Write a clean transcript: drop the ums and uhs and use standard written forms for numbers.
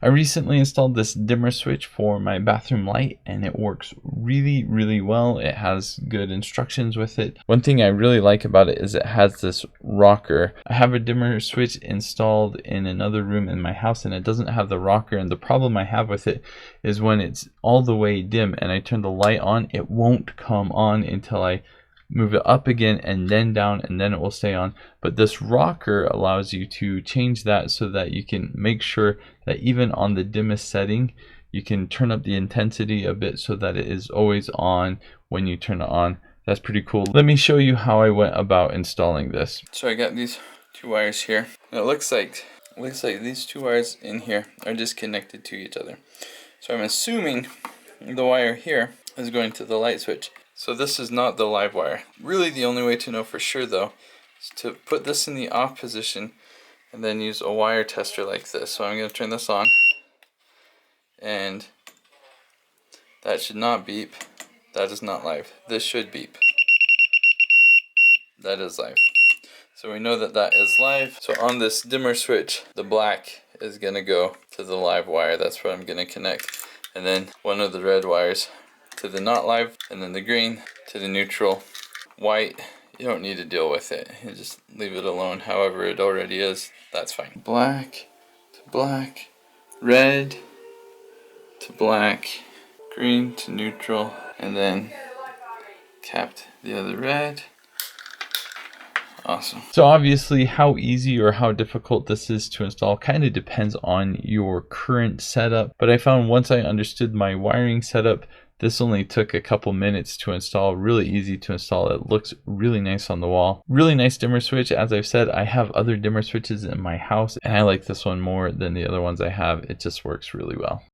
I recently installed this dimmer switch for my bathroom light and it works really well. It has good instructions with it. One thing I really like about it is it has this rocker. I have a dimmer switch installed in another room in my house and it doesn't have the rocker, and the problem I have with it is when it's all the way dim and I turn the light on, it won't come on until I move it up again and then down, and then it will stay on. But this rocker allows you to change that so that you can make sure that even on the dimmest setting you can turn up the intensity a bit so that it is always on when you turn it on. That's pretty cool. Let me show you how I went about installing this. So I got these two wires here. It looks like these two wires in here are disconnected to each other. So I'm assuming the wire here is going to the light switch. So this is not the live wire. Really the only way to know for sure though is to put this in the off position and then use a wire tester like this. So I'm going to turn this on and that should not beep. That is not live. This should beep. That is live. So we know that that is live. So on this dimmer switch, the black is going to go to the live wire. That's what I'm going to connect. And then one of the red wires to the not live, and then the green to the neutral. White, you don't need to deal with it. You just leave it alone however it already is. That's fine. Black to black, red to black, green to neutral, and then capped the other red. Awesome. So obviously how easy or how difficult this is to install kind of depends on your current setup, but I found once I understood my wiring setup, this only took a couple minutes to install. Really easy to install. It looks really nice on the wall. Really nice dimmer switch. As I've said, I have other dimmer switches in my house and I like this one more than the other ones I have. It just works really well.